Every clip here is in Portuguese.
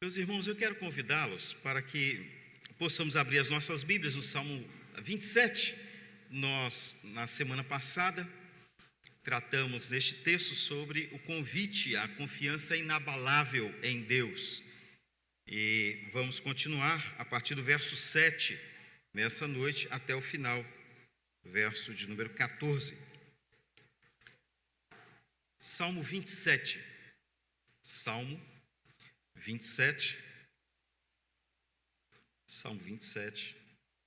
Meus irmãos, eu quero convidá-los para que possamos abrir as nossas Bíblias no Salmo 27. Nós, na semana passada, tratamos neste texto sobre o convite à confiança inabalável em Deus. E vamos continuar a partir do verso 7, nessa noite, até o final, verso de número 14. Salmo 27. Salmo 27,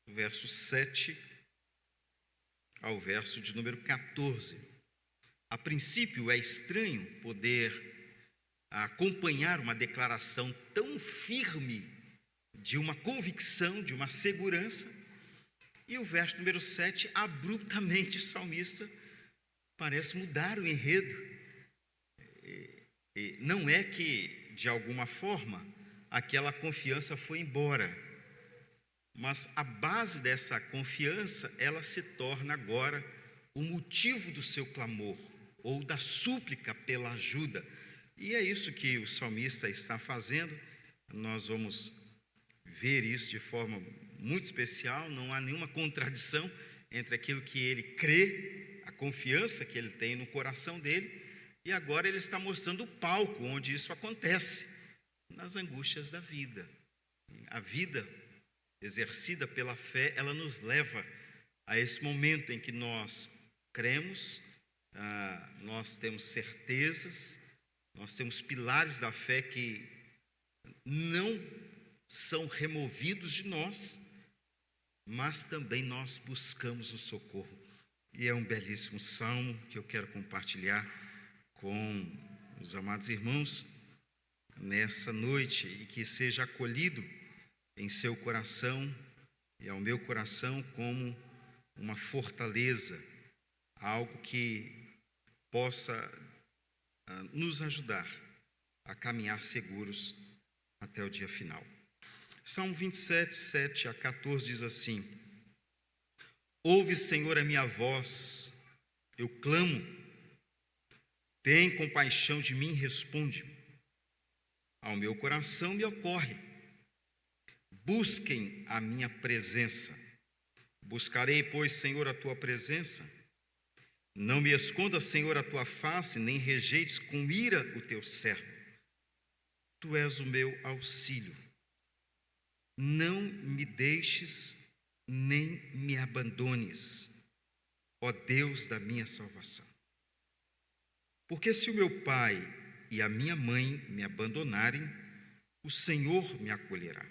verso 7 ao verso de número 14. A princípio é estranho poder acompanhar uma declaração tão firme de uma convicção, de uma segurança, e o verso número 7, abruptamente o salmista parece mudar o enredo. E não é que, de alguma forma, aquela confiança foi embora, mas a base dessa confiança, ela se torna agora o motivo do seu clamor, ou da súplica pela ajuda. E é isso que o salmista está fazendo. Nós vamos ver isso de forma muito especial. Não há nenhuma contradição entre aquilo que ele crê, a confiança que ele tem no coração dele, e agora ele está mostrando o palco onde isso acontece, nas angústias da vida. A vida exercida pela fé, ela nos leva a esse momento em que nós cremos, nós temos certezas, nós temos pilares da fé que não são removidos de nós, mas também nós buscamos o socorro. E é um belíssimo salmo que eu quero compartilhar com os amados irmãos nessa noite, e que seja acolhido em seu coração e ao meu coração como uma fortaleza, algo que possa nos ajudar a caminhar seguros até o dia final. Salmo 27, 7 a 14 diz assim: Ouve, Senhor, a minha voz, eu clamo, tem compaixão de mim, responde-me. Ao meu coração me ocorre, busquem a minha presença. Buscarei, pois, Senhor, a tua presença. Não me escondas, Senhor, a tua face, nem rejeites com ira o teu servo. Tu és o meu auxílio. Não me deixes, nem me abandones, ó Deus da minha salvação. Porque se o meu pai e a minha mãe me abandonarem, o Senhor me acolherá.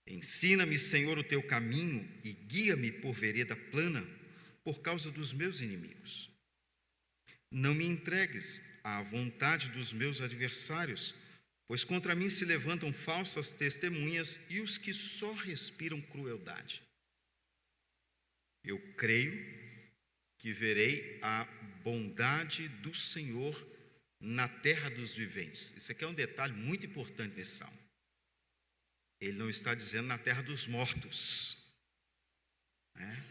Ensina-me, Senhor, o teu caminho e guia-me por vereda plana, por causa dos meus inimigos. Não me entregues à vontade dos meus adversários, pois contra mim se levantam falsas testemunhas e os que só respiram crueldade. Eu creio que verei a bondade do Senhor na terra dos viventes. Isso aqui é um detalhe muito importante nesse salmo. Ele não está dizendo na terra dos mortos, né?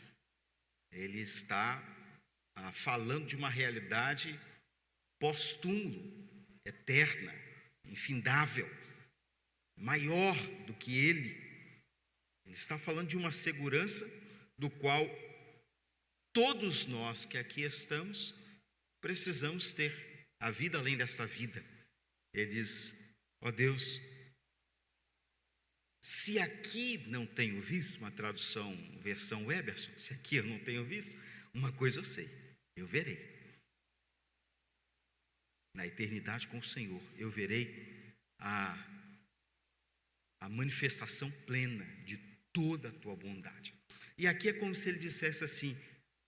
Ele está falando de uma realidade pós-túmulo, eterna, infindável, maior do que ele. Ele está falando de uma segurança do qual todos nós que aqui estamos precisamos ter. A vida além dessa vida. Ele diz: ó Deus, se aqui não tenho visto, uma tradução, versão Weberson, se aqui eu não tenho visto, uma coisa eu sei, eu verei. Na eternidade com o Senhor, eu verei a manifestação plena de toda a tua bondade. E aqui é como se ele dissesse assim: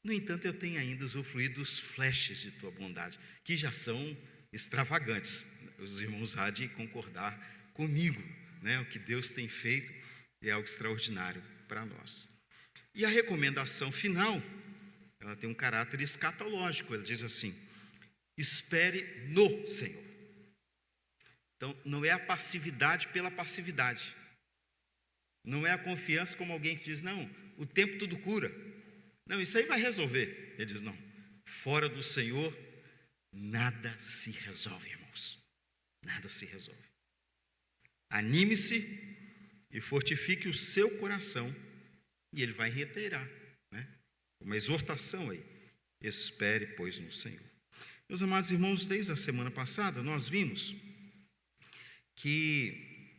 no entanto, eu tenho ainda usufruído dos flashes de tua bondade, que já são extravagantes. Os irmãos há de concordar comigo, né? O que Deus tem feito é algo extraordinário para nós. E a recomendação final, ela tem um caráter escatológico. Ele diz assim: espere no Senhor. Então, não é a passividade pela passividade. Não é a confiança como alguém que diz: não, o tempo tudo cura. Não, isso aí vai resolver. Ele diz: não, fora do Senhor, nada se resolve, irmãos. Nada se resolve. Anime-se e fortifique o seu coração. E ele vai reiterar, né? Uma exortação aí. Espere, pois, no Senhor. Meus amados irmãos, desde a semana passada, nós vimos que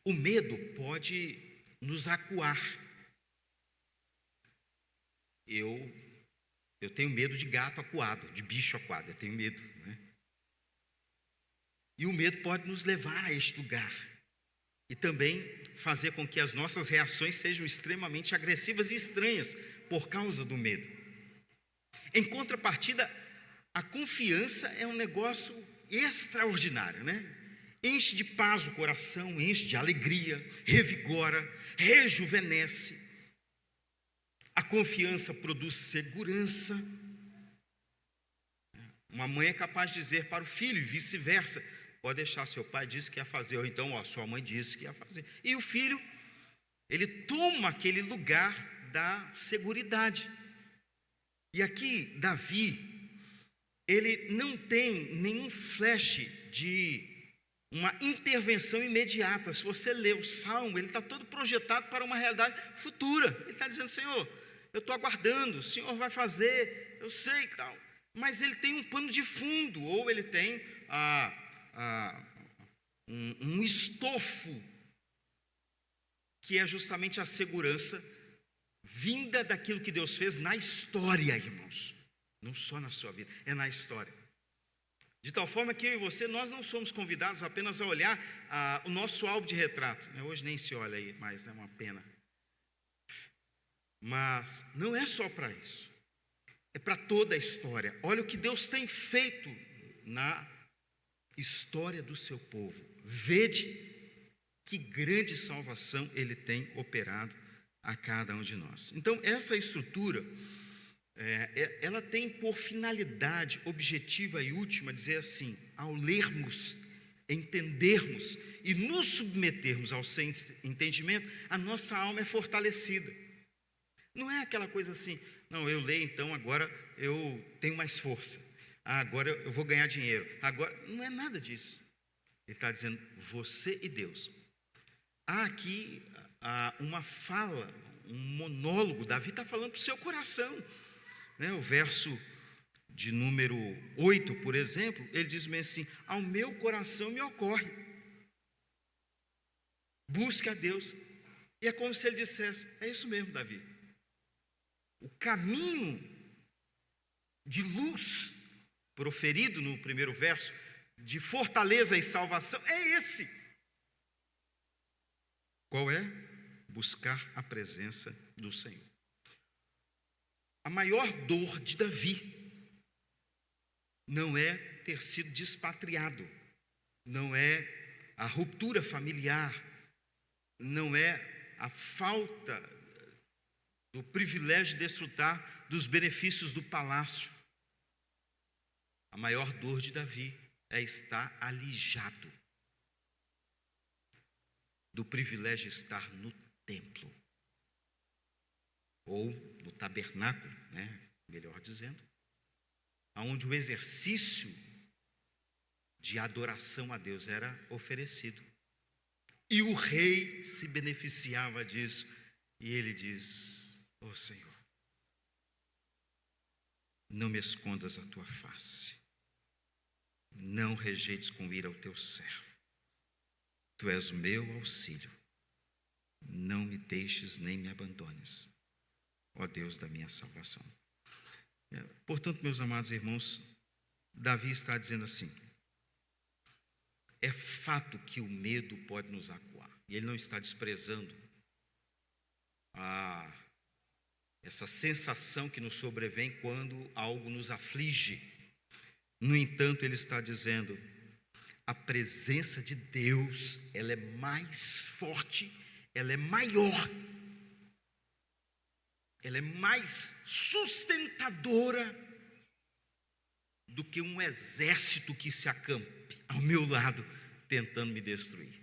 o medo pode nos acuar. Eu tenho medo de gato acuado, de bicho acuado, eu tenho medo, né? E o medo pode nos levar a este lugar. E também fazer com que as nossas reações sejam extremamente agressivas e estranhas por causa do medo. Em contrapartida, a confiança é um negócio extraordinário, né? Enche de paz o coração, enche de alegria, revigora, rejuvenesce. A confiança produz segurança. Uma mãe é capaz de dizer para o filho e vice-versa: pode deixar, seu pai disse que ia fazer, ou então, sua mãe disse que ia fazer. E o filho, ele toma aquele lugar da seguridade. E aqui, Davi, ele não tem nenhum flash de uma intervenção imediata. Se você lê o Salmo, ele está todo projetado para uma realidade futura. Ele está dizendo: Senhor, eu estou aguardando, o Senhor vai fazer, eu sei que tal. Mas ele tem um pano de fundo, ou ele tem um estofo, que é justamente a segurança vinda daquilo que Deus fez na história, irmãos. Não só na sua vida, é na história. De tal forma que eu e você, nós não somos convidados apenas a olhar o nosso álbum de retrato. Hoje nem se olha aí, mas é uma pena. Mas não é só para isso. É para toda a história. Olha o que Deus tem feito na história do seu povo. Vede que grande salvação Ele tem operado a cada um de nós. Então, essa estrutura, ela tem por finalidade objetiva e última dizer assim: ao lermos, entendermos e nos submetermos ao seu entendimento, a nossa alma é fortalecida. Não é aquela coisa assim: não, eu leio, então agora eu tenho mais força, agora eu vou ganhar dinheiro, agora. Não é nada disso. Ele está dizendo: você e Deus. Há aqui uma fala, um monólogo. Davi está falando para o seu coração, né? O verso de número 8, por exemplo, ele diz assim: ao meu coração me ocorre, busque a Deus. E é como se ele dissesse: é isso mesmo, Davi. O caminho de luz proferido no primeiro verso, de fortaleza e salvação, é esse. Qual é? Buscar a presença do Senhor. A maior dor de Davi não é ter sido despatriado, não é a ruptura familiar, não é a falta do privilégio de desfrutar dos benefícios do palácio. A maior dor de Davi é estar alijado do privilégio de estar no templo, ou no tabernáculo, né? Melhor dizendo, onde o exercício de adoração a Deus era oferecido. E o rei se beneficiava disso. E ele diz: ó Senhor, não me escondas a tua face, não rejeites com ira o teu servo. Tu és o meu auxílio, não me deixes nem me abandones, ó Deus da minha salvação. Portanto, meus amados irmãos, Davi está dizendo assim: é fato que o medo pode nos acuar, e ele não está desprezando essa sensação que nos sobrevém quando algo nos aflige. No entanto, ele está dizendo: a presença de Deus, ela é mais forte, ela é maior, ela é mais sustentadora do que um exército que se acampe ao meu lado tentando me destruir.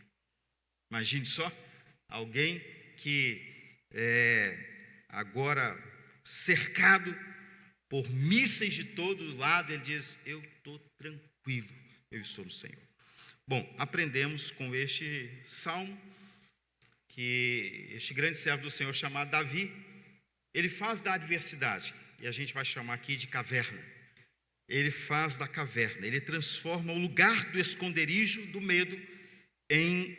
Imagine só, alguém que agora cercado por mísseis de todo lado, ele diz: eu estou tranquilo, eu estou no Senhor. Bom, aprendemos com este salmo que este grande servo do Senhor chamado Davi, ele faz da adversidade, e a gente vai chamar aqui de caverna, ele faz da caverna, ele transforma o lugar do esconderijo do medo em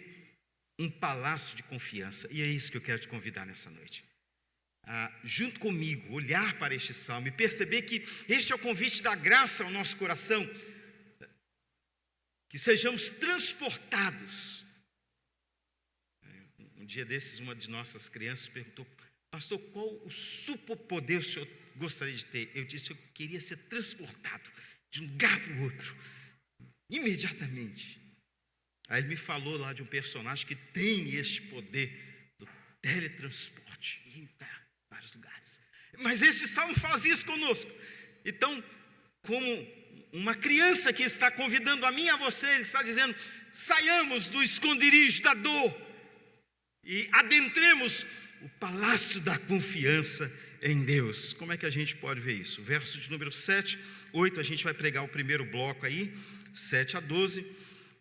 um palácio de confiança. E é isso que eu quero te convidar nessa noite. Junto comigo, olhar para este salmo e perceber que este é o convite da graça ao nosso coração, que sejamos transportados. Um dia desses, uma de nossas crianças perguntou: pastor, qual o superpoder o senhor gostaria de ter? Eu disse: eu queria ser transportado de um lugar para o outro, imediatamente. Aí ele me falou lá de um personagem que tem este poder do teletransporte, em vários lugares. Mas este salmo faz isso conosco. Então, como uma criança que está convidando a mim e a você, ele está dizendo: saiamos do esconderijo da dor e adentremos o palácio da confiança em Deus. Como é que a gente pode ver isso? O verso de número 7, 8, a gente vai pregar o primeiro bloco aí, 7 a 12,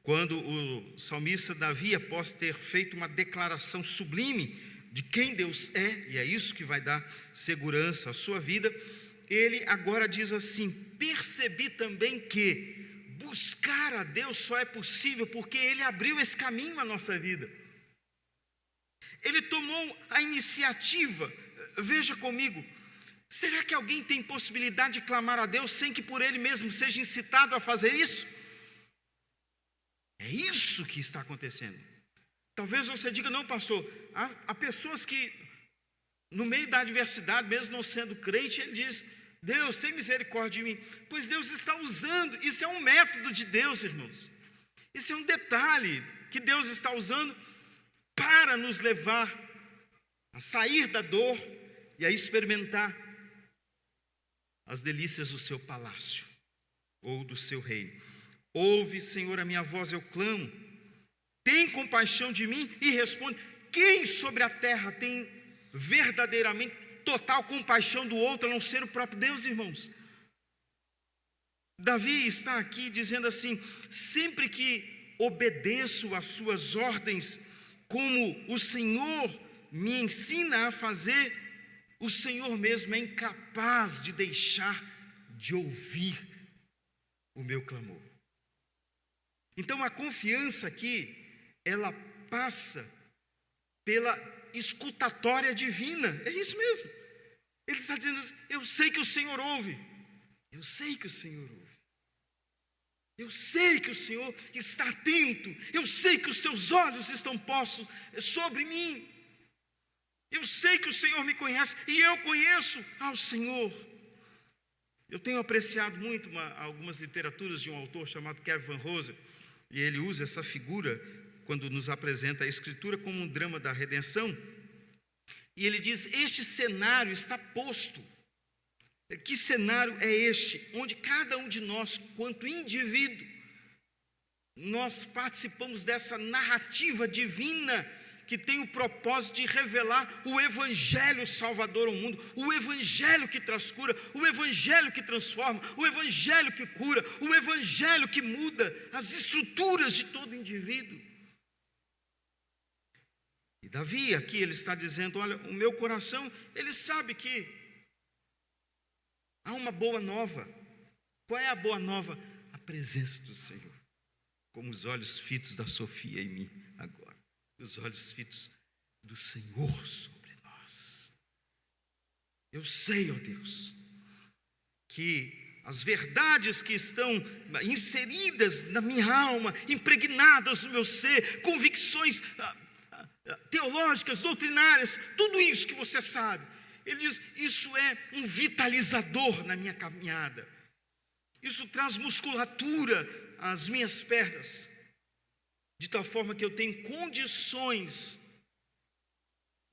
quando o salmista Davi, após ter feito uma declaração sublime de quem Deus é, e é isso que vai dar segurança à sua vida, ele agora diz assim: percebi também que buscar a Deus só é possível porque Ele abriu esse caminho à nossa vida. Ele tomou a iniciativa. Veja comigo, será que alguém tem possibilidade de clamar a Deus sem que por ele mesmo seja incitado a fazer isso? É isso que está acontecendo. Talvez você diga: não, pastor, há pessoas que no meio da adversidade, mesmo não sendo crente, ele diz: Deus, tem misericórdia de mim. Pois Deus está usando, isso é um método de Deus, irmãos. Isso é um detalhe que Deus está usando para nos levar a sair da dor e a experimentar as delícias do seu palácio ou do seu reino. Ouve, Senhor, a minha voz, eu clamo. Tem compaixão de mim e responde. Quem sobre a terra tem verdadeiramente total compaixão do outro, a não ser o próprio Deus, irmãos? Davi está aqui dizendo assim: sempre que obedeço às suas ordens, como o Senhor me ensina a fazer, o Senhor mesmo é incapaz de deixar de ouvir o meu clamor. Então a confiança aqui, ela passa pela escutatória divina. É isso mesmo. Ele está dizendo assim: eu sei que o Senhor ouve. Eu sei que o Senhor ouve. Eu sei que o Senhor está atento. Eu sei que os teus olhos estão postos sobre mim. Eu sei que o Senhor me conhece e eu conheço ao Senhor. Eu tenho apreciado muito algumas literaturas de um autor chamado Kevin Van Rosen, e ele usa essa figura quando nos apresenta a Escritura como um drama da redenção. E ele diz: este cenário está posto. Que cenário é este? Onde cada um de nós, quanto indivíduo, nós participamos dessa narrativa divina que tem o propósito de revelar o Evangelho Salvador ao mundo, o Evangelho que traz cura, o Evangelho que transforma, o Evangelho que cura, o Evangelho que muda as estruturas de todo indivíduo. E Davi aqui, ele está dizendo: olha, o meu coração, ele sabe que há uma boa nova. Qual é a boa nova? A presença do Senhor, como os olhos fitos da Sofia em mim agora. Os olhos fitos do Senhor sobre nós. Eu sei, ó Deus, que as verdades que estão inseridas na minha alma, impregnadas no meu ser, convicções teológicas, doutrinárias, tudo isso que você sabe, ele diz: isso é um vitalizador na minha caminhada. Isso traz musculatura às minhas pernas, de tal forma que eu tenho condições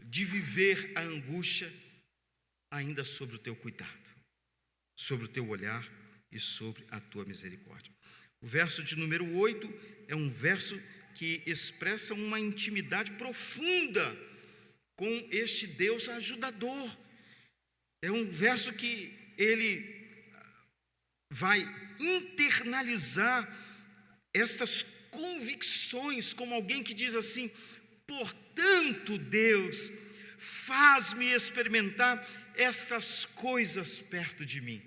de viver a angústia ainda sobre o teu cuidado, sobre o teu olhar e sobre a tua misericórdia. O verso de número 8 é um verso que expressa uma intimidade profunda com este Deus ajudador. É um verso que ele vai internalizar estas convicções, como alguém que diz assim: portanto, Deus, faz-me experimentar estas coisas perto de mim.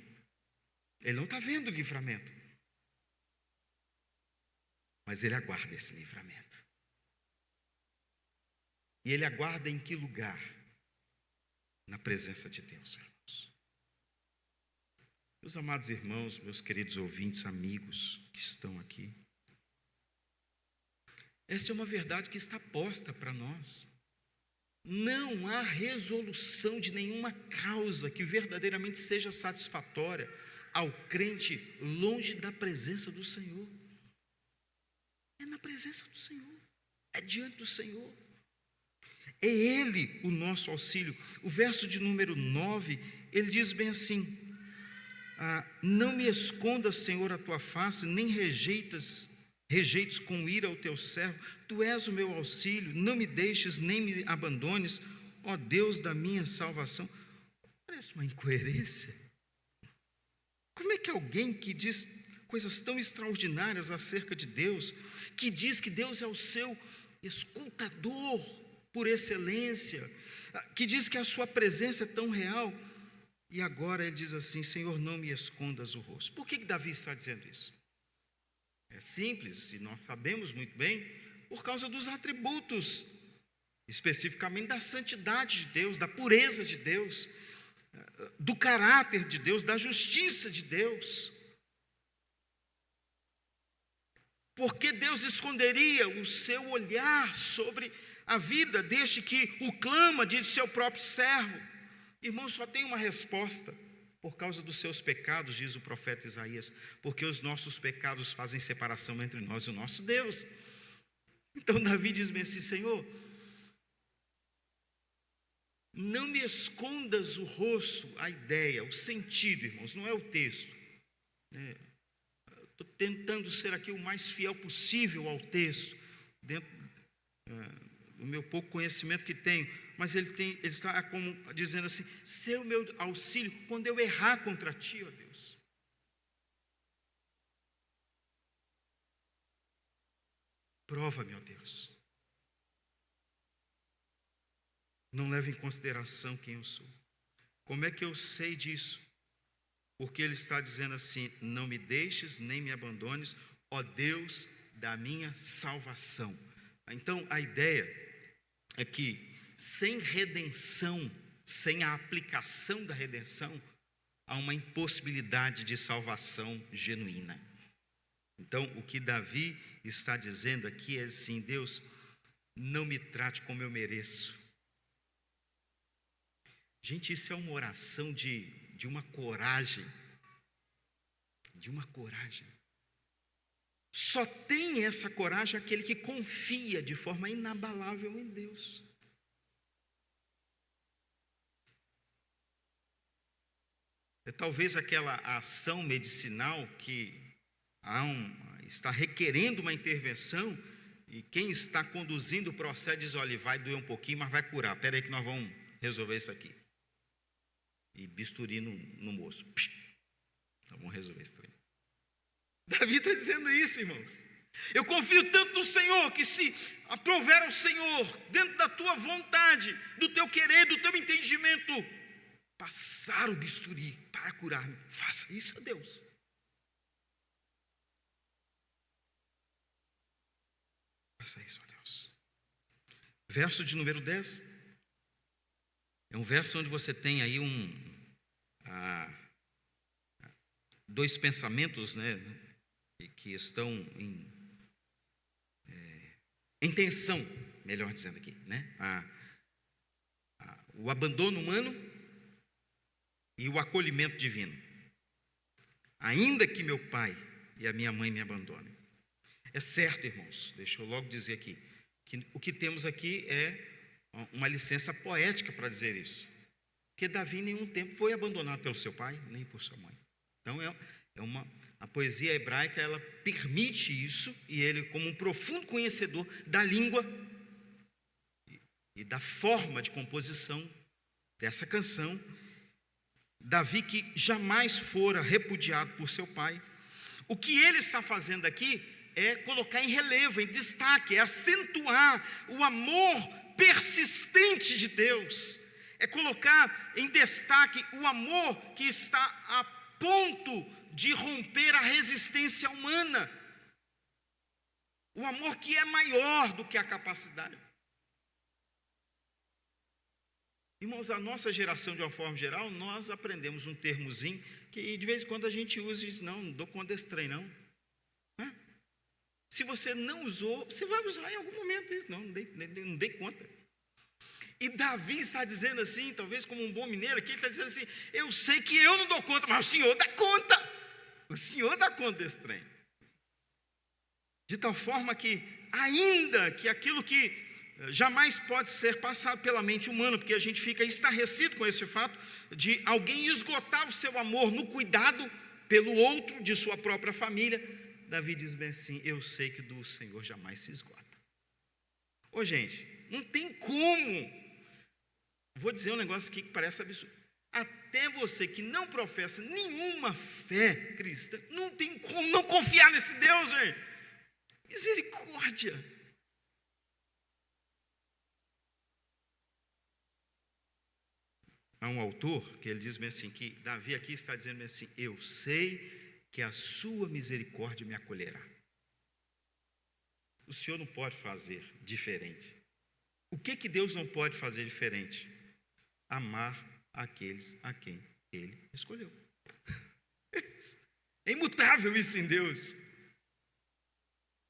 Ele não está vendo o livramento, mas ele aguarda esse livramento. E ele aguarda em que lugar? Na presença de Deus, irmãos. Meus amados irmãos, meus queridos ouvintes, amigos que estão aqui, essa é uma verdade que está posta para nós. Não há resolução de nenhuma causa que verdadeiramente seja satisfatória ao crente longe da presença do Senhor. É na presença do Senhor, é diante do Senhor. É Ele o nosso auxílio. O verso de número 9, ele diz bem assim: não me escondas, Senhor, a tua face, nem rejeites com ira o teu servo. Tu és o meu auxílio, não me deixes nem me abandones, ó Deus da minha salvação. Parece uma incoerência. Como é que alguém que diz coisas tão extraordinárias acerca de Deus, que diz que Deus é o seu escutador por excelência, que diz que a sua presença é tão real, e agora ele diz assim: Senhor, não me escondas o rosto? Por que Davi está dizendo isso? É simples, e nós sabemos muito bem, por causa dos atributos, especificamente da santidade de Deus, da pureza de Deus, do caráter de Deus, da justiça de Deus. Porque Deus esconderia o seu olhar sobre a vida deste que o clama de seu próprio servo? Irmão, só tem uma resposta: por causa dos seus pecados, diz o profeta Isaías, porque os nossos pecados fazem separação entre nós e o nosso Deus. Então Davi diz bem assim: Senhor, não me escondas o rosto. A ideia, o sentido, irmãos, não é o texto. Estou tentando ser aqui o mais fiel possível ao texto, dentro do meu pouco conhecimento que tenho, mas ele está como dizendo assim: ser o meu auxílio quando eu errar contra ti, ó Deus. Prova-me, ó Deus. Não leve em consideração quem eu sou. Como é que eu sei disso? Porque ele está dizendo assim: não me deixes nem me abandones, ó Deus da minha salvação. Então a ideia é que sem redenção, sem a aplicação da redenção, há uma impossibilidade de salvação genuína. Então o que Davi está dizendo aqui é assim: Deus, não me trate como eu mereço. Gente, isso é uma oração de uma coragem, Só tem essa coragem aquele que confia de forma inabalável em Deus. É talvez aquela ação medicinal que está requerendo uma intervenção, e quem está conduzindo o processo diz: olha, vai doer um pouquinho, mas vai curar. Espera aí que nós vamos resolver isso aqui. E bisturi no moço. Então vamos resolver isso também. Davi está dizendo isso, irmãos. Eu confio tanto no Senhor, que se aprouver ao Senhor, dentro da tua vontade, do teu querer, do teu entendimento, passar o bisturi para curar-me, faça isso, ó Deus. Faça isso, ó Deus. Verso de número 10. É um verso onde você tem aí dois pensamentos, né, que estão em tensão, melhor dizendo aqui, né? O abandono humano e o acolhimento divino. Ainda que meu pai e a minha mãe me abandonem. É certo, irmãos, deixa eu logo dizer aqui, que o que temos aqui é uma licença poética para dizer isso. Porque Davi em nenhum tempo foi abandonado pelo seu pai, nem por sua mãe. Então a poesia hebraica, ela permite isso, e ele, como um profundo conhecedor da língua e da forma de composição dessa canção, Davi, que jamais fora repudiado por seu pai, o que ele está fazendo aqui é colocar em relevo, em destaque, é acentuar o amor persistente de Deus, é colocar em destaque o amor que está a ponto de romper a resistência humana, o amor que é maior do que a capacidade. Irmãos, a nossa geração, de uma forma geral, nós aprendemos um termozinho que de vez em quando a gente usa e diz: não dou conta desse trem, não. Se você não usou, você vai usar em algum momento isso. Não dei conta. E Davi está dizendo assim, talvez como um bom mineiro aqui, ele está dizendo assim: eu sei que eu não dou conta, mas o Senhor dá conta. O Senhor dá conta desse trem. De tal forma que, ainda que aquilo que jamais pode ser passado pela mente humana, porque a gente fica estarrecido com esse fato de alguém esgotar o seu amor no cuidado pelo outro, de sua própria família. Davi diz bem assim: eu sei que do Senhor jamais se esgota. Ô gente, não tem como. Vou dizer um negócio aqui que parece absurdo. Até você que não professa nenhuma fé cristã, não tem como não confiar nesse Deus, gente. Misericórdia. Há um autor que ele diz bem assim, que Davi aqui está dizendo bem assim: eu sei que a sua misericórdia me acolherá. O Senhor não pode fazer diferente. O que Deus não pode fazer diferente? Amar aqueles a quem Ele escolheu. É imutável isso em Deus.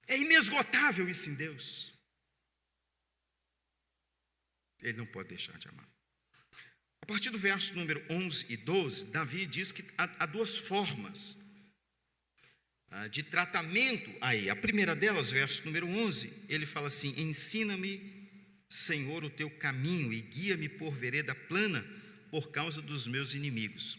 É inesgotável isso em Deus. Ele não pode deixar de amar. A partir do verso número 11 e 12, Davi diz que há duas formas de tratamento aí. A primeira delas, verso número 11, ele fala assim: ensina-me, Senhor, o teu caminho e guia-me por vereda plana por causa dos meus inimigos.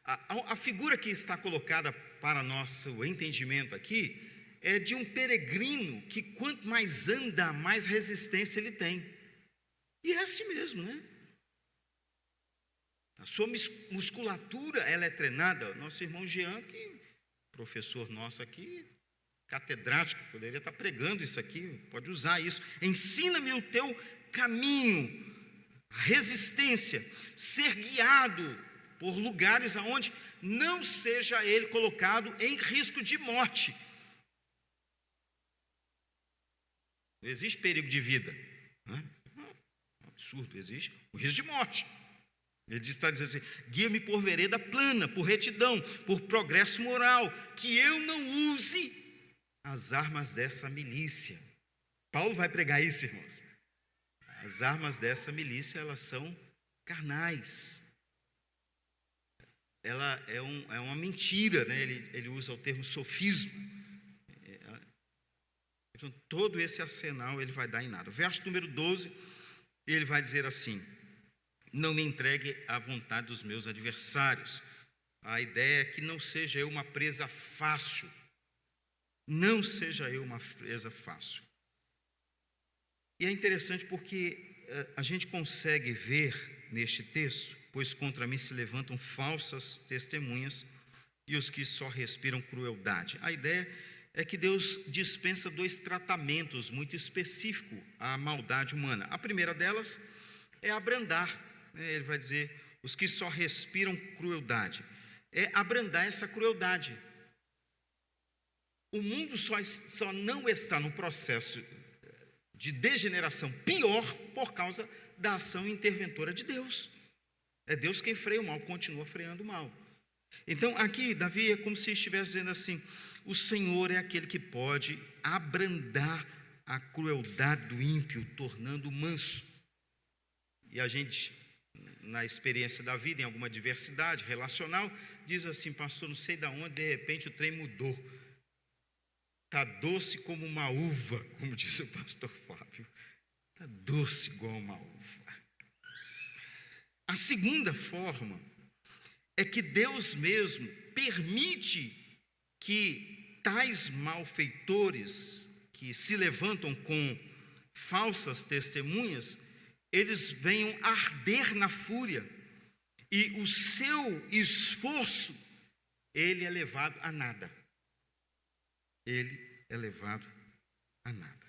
A figura que está colocada para nosso entendimento aqui é de um peregrino que quanto mais anda, mais resistência ele tem. E é assim mesmo, né? A sua musculatura, ela é treinada. Nosso irmão Jean, que professor nosso aqui, catedrático, poderia estar pregando isso aqui, pode usar isso. Ensina-me o teu caminho, a resistência, ser guiado por lugares aonde não seja ele colocado em risco de morte. Não existe perigo de vida, né? É um absurdo, existe o risco de morte. Ele está dizendo assim: guia-me por vereda plana, por retidão, por progresso moral, que eu não use as armas dessa milícia. Paulo vai pregar isso, irmãos. As armas dessa milícia, elas são carnais. Ela é uma mentira, né? Ele usa o termo sofisma. Então, todo esse arsenal ele vai dar em nada. Verso número 12, ele vai dizer assim: não me entregue à vontade dos meus adversários. A ideia é que não seja eu uma presa fácil. Não seja eu uma presa fácil. E é interessante porque a gente consegue ver neste texto: pois contra mim se levantam falsas testemunhas e os que só respiram crueldade. A ideia é que Deus dispensa dois tratamentos muito específicos à maldade humana. A primeira delas é abrandar. Ele vai dizer: os que só respiram crueldade. É abrandar essa crueldade. O mundo só não está no processo de degeneração pior por causa da ação interventora de Deus. É Deus quem freia o mal, continua freando o mal. Então aqui Davi é como se estivesse dizendo assim: o Senhor é aquele que pode abrandar a crueldade do ímpio, tornando-o manso. E a gente, na experiência da vida, em alguma diversidade relacional, diz assim: pastor, não sei de onde, de repente o trem mudou. Está doce como uma uva, como diz o pastor Fábio. Está doce igual uma uva. A segunda forma é que Deus mesmo permite que tais malfeitores que se levantam com falsas testemunhas, eles venham arder na fúria, e o seu esforço, ele é levado a nada. Ele é levado a nada.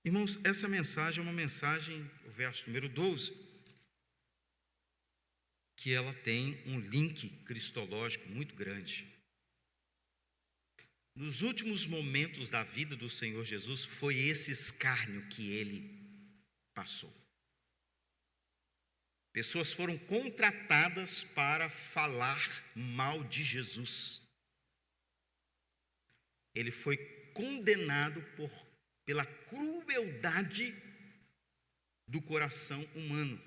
Irmãos, essa mensagem é uma mensagem, o verso número 12, que ela tem um link cristológico muito grande. Nos últimos momentos da vida do Senhor Jesus, foi esse escárnio que ele passou. Pessoas foram contratadas para falar mal de Jesus. Ele foi condenado pela crueldade do coração humano.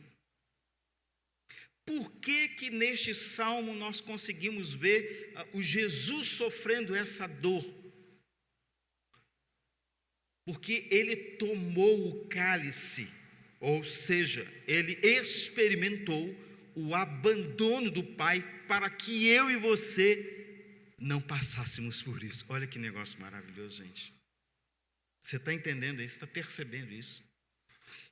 Por que neste salmo nós conseguimos ver o Jesus sofrendo essa dor? Porque ele tomou o cálice, ou seja, ele experimentou o abandono do Pai para que eu e você não passássemos por isso. Olha que negócio maravilhoso, gente. Você está entendendo isso? Está percebendo isso?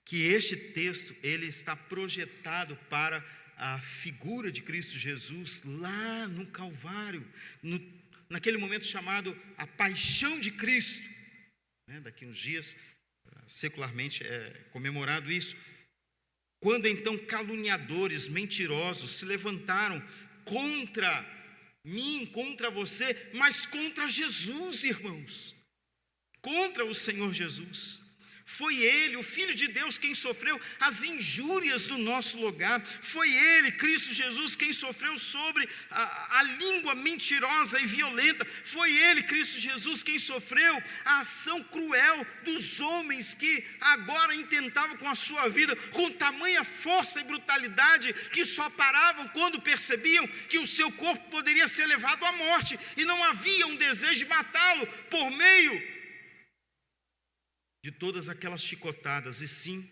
Que este texto, ele está projetado para a figura de Cristo Jesus lá no Calvário, naquele momento chamado a paixão de Cristo. Daqui uns dias, secularmente é comemorado isso. Quando então caluniadores, mentirosos se levantaram contra mim, contra você, mas contra Jesus, irmãos, contra o Senhor Jesus. Foi Ele, o Filho de Deus, quem sofreu as injúrias do nosso lugar. Foi Ele, Cristo Jesus, quem sofreu sobre a língua mentirosa e violenta. Foi Ele, Cristo Jesus, quem sofreu a ação cruel dos homens que agora intentavam com a sua vida, com tamanha força e brutalidade, que só paravam quando percebiam que o seu corpo poderia ser levado à morte, e não havia um desejo de matá-lo por meio de todas aquelas chicotadas, e sim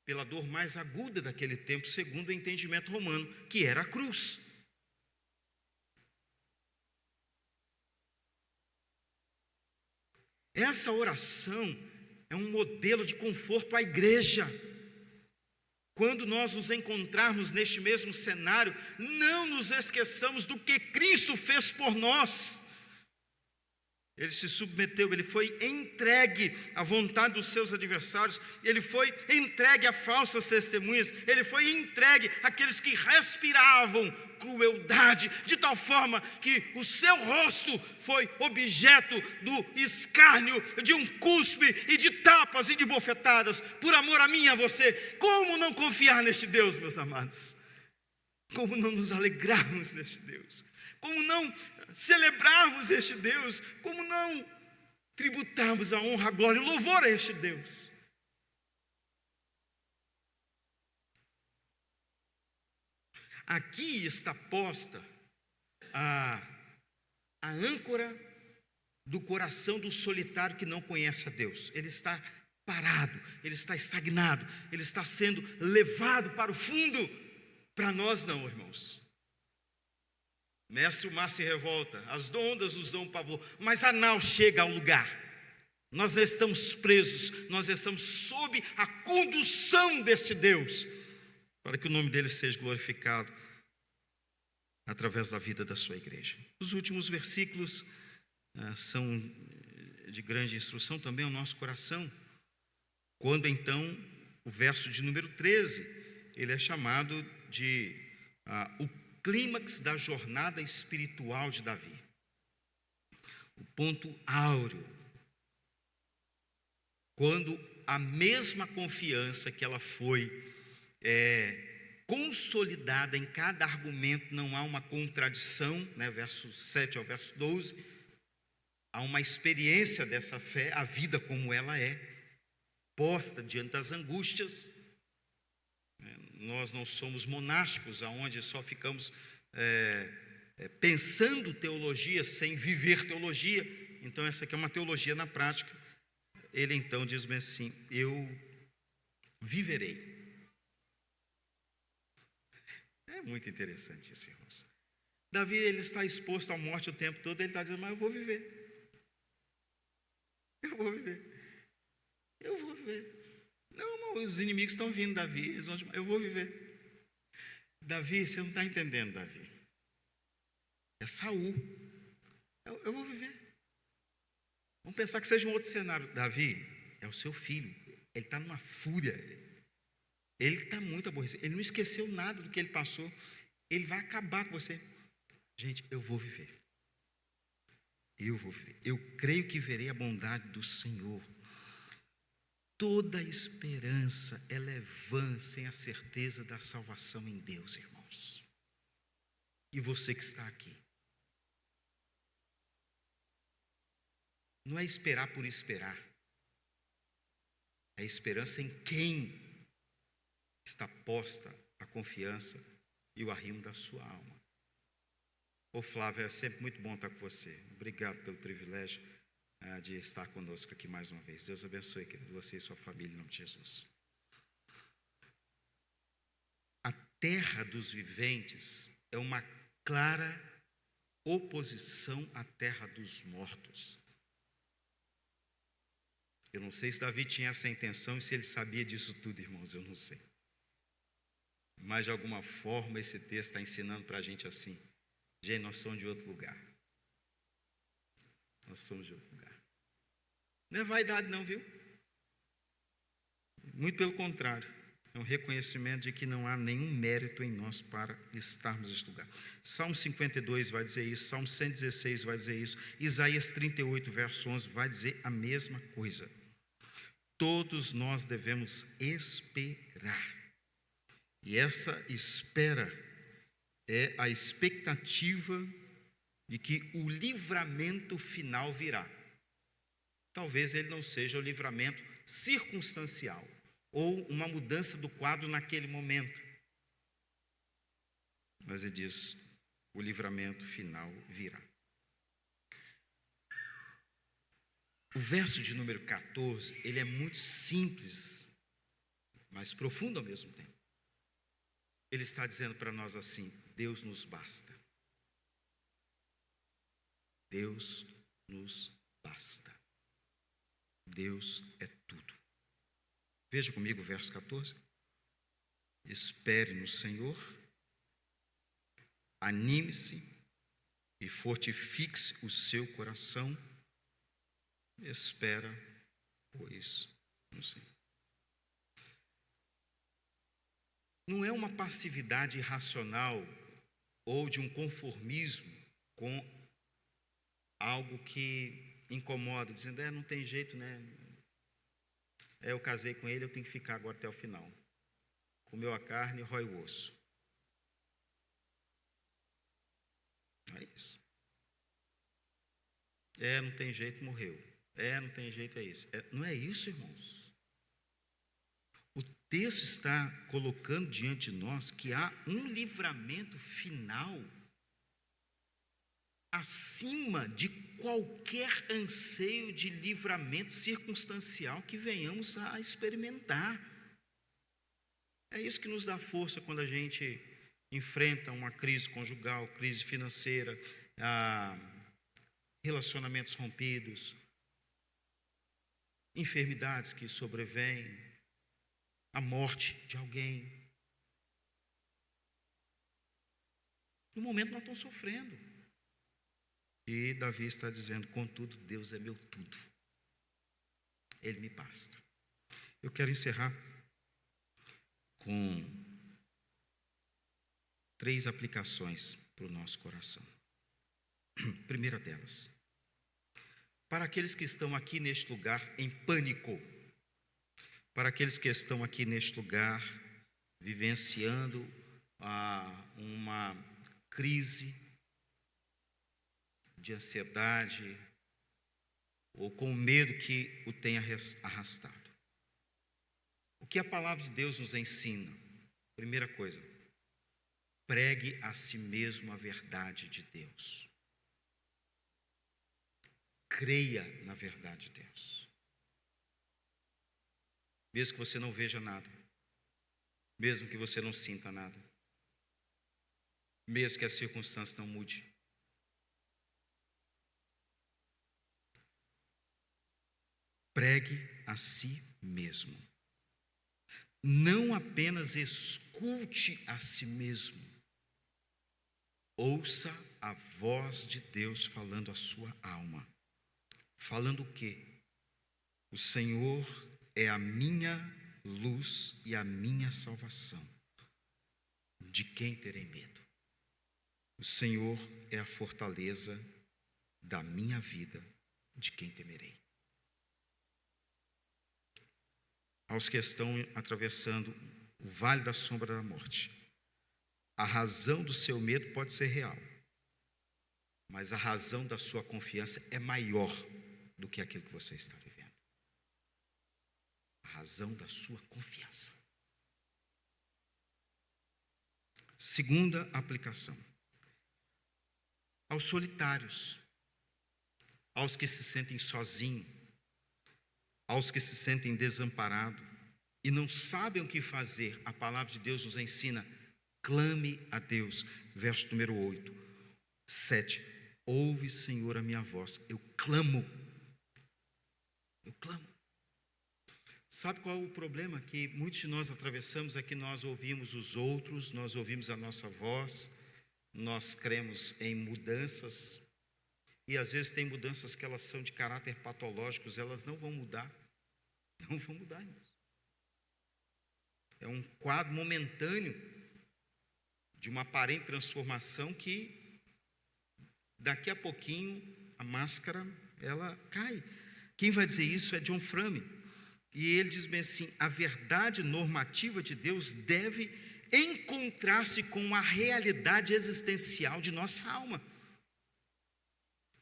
pela dor mais aguda daquele tempo, segundo o entendimento romano, que era a cruz. Essa oração é um modelo de conforto à igreja. Quando nós nos encontrarmos neste mesmo cenário, não nos esqueçamos do que Cristo fez por nós. Ele se submeteu, ele foi entregue à vontade dos seus adversários, ele foi entregue a falsas testemunhas, ele foi entregue àqueles que respiravam crueldade, de tal forma que o seu rosto foi objeto do escárnio, de um cuspe e de tapas e de bofetadas, por amor a mim e a você. Como não confiar neste Deus, meus amados? Como não nos alegrarmos neste Deus? Como não celebrarmos este Deus? Como não tributarmos a honra, a glória e o louvor a este Deus? Aqui está posta a âncora do coração do solitário que não conhece a Deus. Ele está parado, ele está estagnado, ele está sendo levado para o fundo. Para nós não, irmãos. Mestre, o mar se revolta, as ondas nos dão pavor, mas a nau chega ao lugar. Nós não estamos presos, nós estamos sob a condução deste Deus, para que o nome dele seja glorificado através da vida da sua igreja. Os últimos versículos são de grande instrução também ao nosso coração. Quando então, o verso de número 13, ele é chamado de o clímax da jornada espiritual de Davi, o ponto áureo, quando a mesma confiança que ela foi consolidada em cada argumento, não há uma contradição, verso 7 ao verso 12, há uma experiência dessa fé, a vida como ela é, posta diante das angústias. Nós não somos monásticos, aonde só ficamos pensando teologia sem viver teologia. Então essa aqui é uma teologia na prática. Ele então diz-me assim: eu viverei. É muito interessante isso, irmãos. Davi, ele está exposto à morte o tempo todo, ele está dizendo, mas eu vou viver. Eu vou viver. Eu vou viver. Não, os inimigos estão vindo, Davi, eu vou viver. Davi, você não está entendendo, Davi. É Saul. Eu vou viver. Vamos pensar que seja um outro cenário. Davi é o seu filho. Ele está numa fúria. Ele está muito aborrecido. Ele não esqueceu nada do que ele passou. Ele vai acabar com você. Gente, eu vou viver. Eu vou viver. Eu creio que verei a bondade do Senhor. Toda esperança ela é vã sem a certeza da salvação em Deus, irmãos. E você que está aqui. Não é esperar por esperar. É esperança em quem está posta a confiança e o arrimo da sua alma. Ô Flávio, é sempre muito bom estar com você. Obrigado pelo privilégio de estar conosco aqui mais uma vez. Deus abençoe, querido, você e sua família, em nome de Jesus. A terra dos viventes é uma clara oposição à terra dos mortos. Eu não sei se Davi tinha essa intenção e se ele sabia disso tudo, irmãos, eu não sei. Mas de alguma forma esse texto está ensinando para a gente assim. Gente, nós somos de outro lugar. Nós somos de outro lugar. Não é vaidade não, viu? Muito pelo contrário. É um reconhecimento de que não há nenhum mérito em nós para estarmos neste lugar. Salmo 52 vai dizer isso, Salmo 116 vai dizer isso, Isaías 38, verso 11 vai dizer a mesma coisa. Todos nós devemos esperar. E essa espera é a expectativa de que o livramento final virá. Talvez ele não seja o livramento circunstancial ou uma mudança do quadro naquele momento. Mas ele diz, o livramento final virá. O verso de número 14, ele é muito simples, mas profundo ao mesmo tempo. Ele está dizendo para nós assim, Deus nos basta. Deus nos basta. Deus é tudo. Veja comigo o verso 14. Espere no Senhor, anime-se e fortifique-se o seu coração. Espera, pois, no Senhor. Não é uma passividade irracional ou de um conformismo com algo que incomoda, dizendo, não tem jeito, né? Eu casei com ele, eu tenho que ficar agora até o final. Comeu a carne, rói o osso. É isso. Não tem jeito, morreu. Não tem jeito, é isso. Não é isso, irmãos. O texto está colocando diante de nós que há um livramento final acima de qualquer anseio de livramento circunstancial que venhamos a experimentar. É isso que nos dá força quando a gente enfrenta uma crise conjugal, crise financeira, relacionamentos rompidos, enfermidades que sobrevêm, a morte de alguém. No momento nós estamos sofrendo. E Davi está dizendo, contudo, Deus é meu tudo. Ele me basta. Eu quero encerrar com 3 aplicações para o nosso coração. Primeira delas, para aqueles que estão aqui neste lugar em pânico, para aqueles que estão aqui neste lugar vivenciando uma crise de ansiedade ou com medo que o tenha arrastado. O que a palavra de Deus nos ensina? Primeira coisa, pregue a si mesmo a verdade de Deus. Creia na verdade de Deus. Mesmo que você não veja nada, mesmo que você não sinta nada, mesmo que a circunstância não mude. Pregue a si mesmo. Não apenas escute a si mesmo. Ouça a voz de Deus falando à sua alma. Falando o quê? O Senhor é a minha luz e a minha salvação. De quem terei medo? O Senhor é a fortaleza da minha vida. De quem temerei? Aos que estão atravessando o vale da sombra da morte, a razão do seu medo pode ser real, mas a razão da sua confiança é maior do que aquilo que você está vivendo. A razão da sua confiança. Segunda aplicação. Aos solitários, aos que se sentem sozinhos, aos que se sentem desamparados e não sabem o que fazer, a palavra de Deus nos ensina: clame a Deus. Verso número 7. Ouve, Senhor, a minha voz. Eu clamo. Eu clamo. Sabe qual é o problema que muitos de nós atravessamos? É que nós ouvimos os outros, nós ouvimos a nossa voz, nós cremos em mudanças, e às vezes tem mudanças que elas são de caráter patológicos, elas não vão mudar. Não vão mudar, irmãos. É um quadro momentâneo de uma aparente transformação que daqui a pouquinho a máscara ela cai. Quem vai dizer isso é John Frame. E ele diz bem assim: a verdade normativa de Deus deve encontrar-se com a realidade existencial de nossa alma.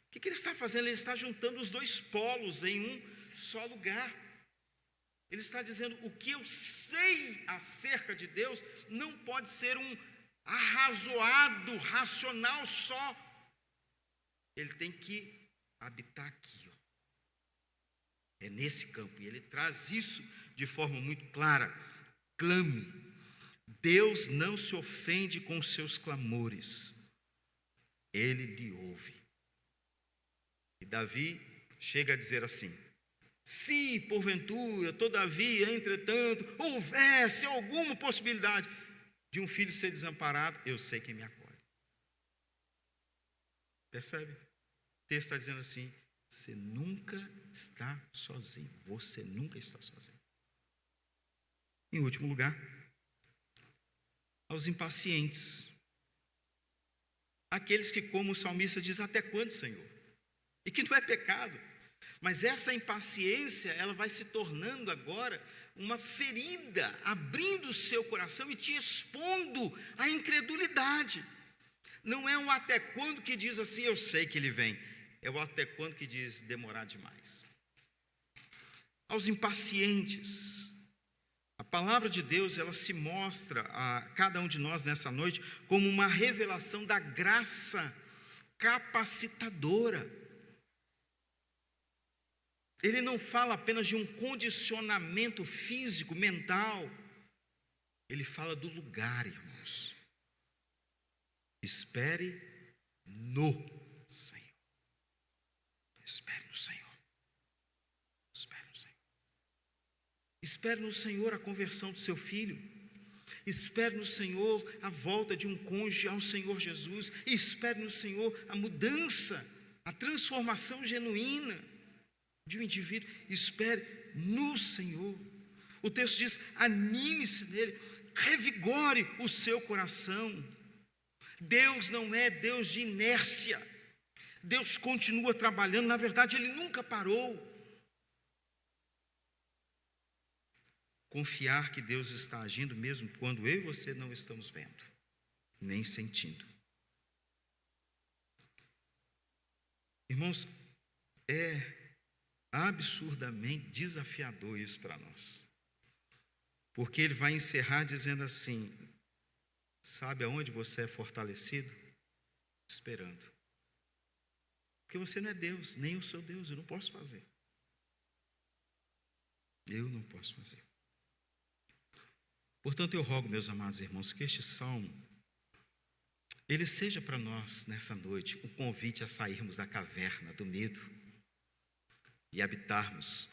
O que ele está fazendo? Ele está juntando os dois polos em um só lugar. Ele está dizendo: o que eu sei acerca de Deus não pode ser um arrazoado, racional só. Ele tem que habitar aqui, ó. É nesse campo. E ele traz isso de forma muito clara. Clame. Deus não se ofende com os seus clamores. Ele lhe ouve. E Davi chega a dizer assim: se porventura, todavia, entretanto, houvesse alguma possibilidade de um filho ser desamparado, eu sei quem me acolhe. Percebe? O texto está dizendo assim: você nunca está sozinho. Você nunca está sozinho. Em último lugar, aos impacientes. Aqueles que, como o salmista diz, até quando, Senhor? E que não é pecado. Mas essa impaciência, ela vai se tornando agora uma ferida, abrindo o seu coração e te expondo à incredulidade. Não é um até quando que diz assim, eu sei que ele vem. É o até quando que diz demorar demais. Aos impacientes, a palavra de Deus, ela se mostra a cada um de nós nessa noite como uma revelação da graça capacitadora. Ele não fala apenas de um condicionamento físico, mental. Ele fala do lugar, irmãos. Espere no Senhor. Espere no Senhor. Espere no Senhor. Espere no Senhor a conversão do seu filho. Espere no Senhor a volta de um cônjuge ao Senhor Jesus. Espere no Senhor a mudança, a transformação genuína de um indivíduo. Espere no Senhor. O texto diz: anime-se nele, revigore o seu coração. Deus não é Deus de inércia. Deus continua trabalhando. Na verdade, Ele nunca parou. Confiar que Deus está agindo mesmo quando eu e você não estamos vendo, nem sentindo. Irmãos, é absurdamente desafiador isso para nós. Porque ele vai encerrar dizendo assim: sabe aonde você é fortalecido? Esperando. Porque você não é Deus, nem eu sou Deus, eu não posso fazer. Eu não posso fazer. Portanto, eu rogo, meus amados irmãos, que este salmo, ele seja para nós, nessa noite, um convite a sairmos da caverna do medo e habitarmos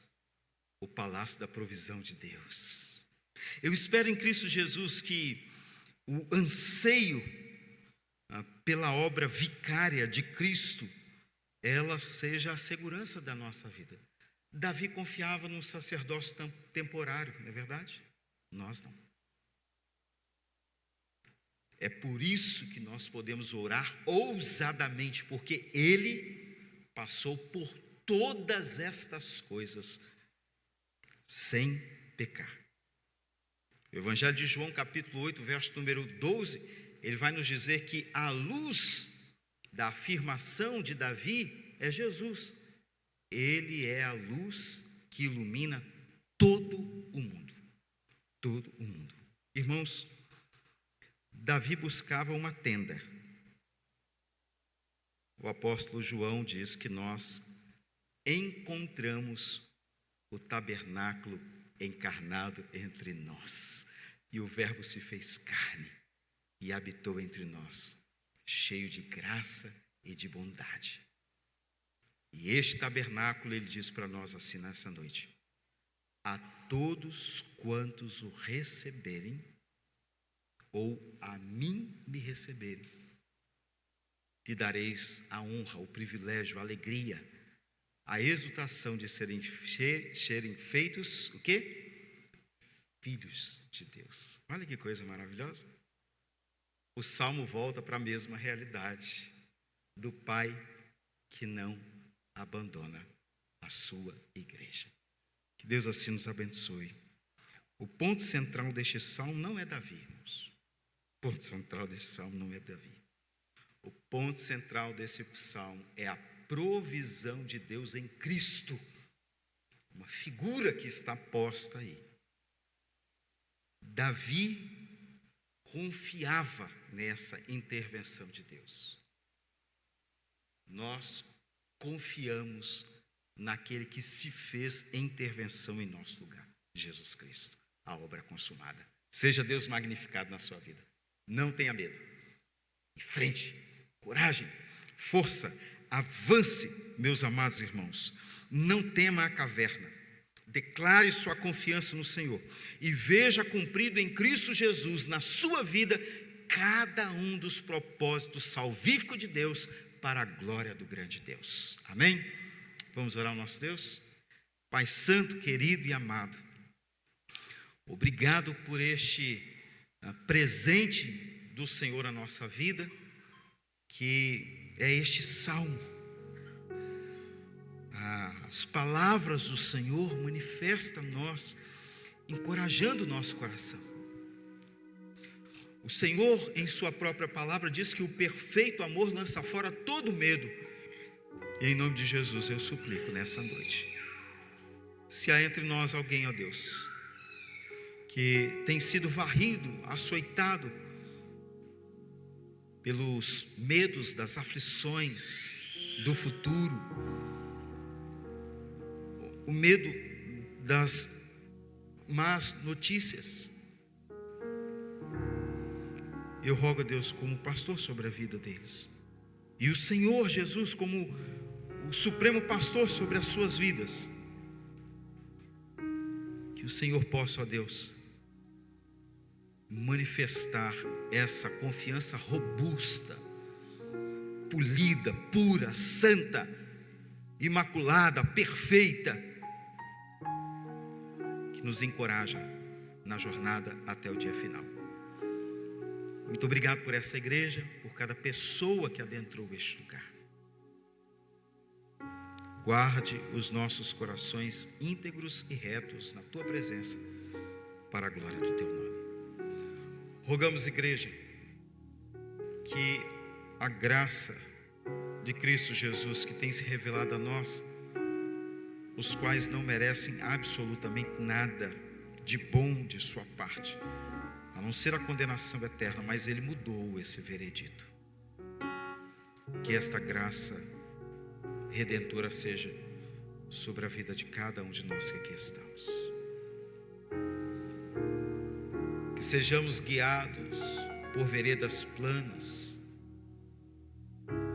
o palácio da provisão de Deus. Eu espero em Cristo Jesus que o anseio pela obra vicária de Cristo, ela seja a segurança da nossa vida. Davi confiava num sacerdócio temporário, não é verdade? Nós não. É por isso que nós podemos orar ousadamente, porque Ele passou por todas estas coisas sem pecar. O Evangelho de João, capítulo 8, verso número 12, ele vai nos dizer que a luz da afirmação de Davi é Jesus. Ele é a luz que ilumina todo o mundo. Todo o mundo. Irmãos, Davi buscava uma tenda. O apóstolo João diz que nós encontramos o tabernáculo encarnado entre nós. E o Verbo se fez carne e habitou entre nós, cheio de graça e de bondade. E este tabernáculo, ele diz para nós assim nessa noite: a todos quantos o receberem, ou a mim me receberem, lhe dareis a honra, o privilégio, a alegria, a exultação de serem feitos, o quê? Filhos de Deus. Olha que coisa maravilhosa. O Salmo volta para a mesma realidade do Pai que não abandona a sua igreja. Que Deus assim nos abençoe. O ponto central deste salmo não é Davi, irmãos. O ponto central desse salmo não é Davi. O ponto central desse salmo é a provisão de Deus em Cristo. Uma figura que está posta aí. Davi confiava nessa intervenção de Deus. Nós confiamos naquele que se fez intervenção em nosso lugar, Jesus Cristo, a obra consumada. Seja Deus magnificado na sua vida. Não tenha medo. Em frente, coragem, força, avance, meus amados irmãos. Não tema a caverna. Declare sua confiança no Senhor e veja cumprido em Cristo Jesus, na sua vida, cada um dos propósitos salvíficos de Deus para a glória do grande Deus. Amém? Vamos orar ao nosso Deus? Pai Santo, querido e amado, obrigado por este presente do Senhor à nossa vida, que é este salmo. As palavras do Senhor manifestam a nós, encorajando o nosso coração. O Senhor, em sua própria palavra, diz que o perfeito amor lança fora todo medo. E em nome de Jesus eu suplico nessa noite, se há entre nós alguém, ó Deus, que tem sido varrido, açoitado pelos medos das aflições do futuro, o medo das más notícias, eu rogo a Deus como pastor sobre a vida deles, e o Senhor Jesus como o supremo pastor sobre as suas vidas, que o Senhor possa, ó Deus, manifestar essa confiança robusta, polida, pura, santa, imaculada, perfeita, que nos encoraja na jornada até o dia final. Muito obrigado por essa igreja, por cada pessoa que adentrou este lugar. Guarde os nossos corações íntegros e retos na Tua presença, para a glória do Teu nome. Rogamos, igreja, que a graça de Cristo Jesus, que tem se revelado a nós, os quais não merecem absolutamente nada de bom de sua parte, a não ser a condenação eterna, mas Ele mudou esse veredito. Que esta graça redentora seja sobre a vida de cada um de nós que aqui estamos. Que sejamos guiados por veredas planas,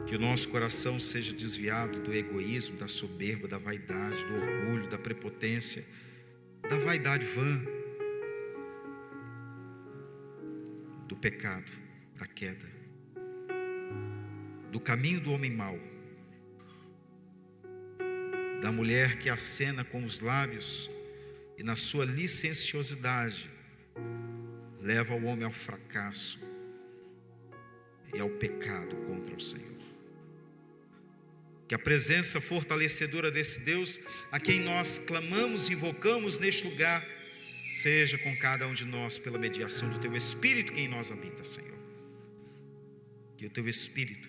que o nosso coração seja desviado do egoísmo, da soberba, da vaidade, do orgulho, da prepotência, da vaidade vã, do pecado, da queda. do caminho do homem mau, da mulher que acena com os lábios e na sua licenciosidade leva o homem ao fracasso e ao pecado contra o Senhor. Que a presença fortalecedora desse Deus, a quem nós clamamos e invocamos neste lugar, seja com cada um de nós pela mediação do Teu Espírito que em nós habita, Senhor. Que o Teu Espírito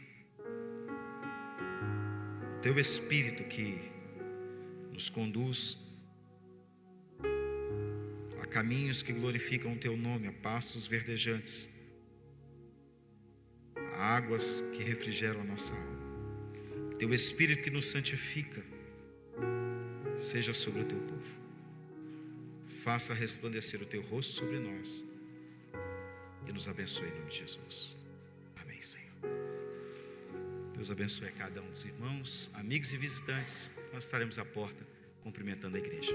que nos conduz a caminhos que glorificam o Teu nome, a pastos verdejantes, a águas que refrigeram a nossa alma. Teu Espírito que nos santifica, seja sobre o Teu povo. Faça resplandecer o Teu rosto sobre nós e nos abençoe em nome de Jesus. Amém, Senhor. Deus abençoe a cada um dos irmãos, amigos e visitantes. Nós estaremos à porta cumprimentando a igreja.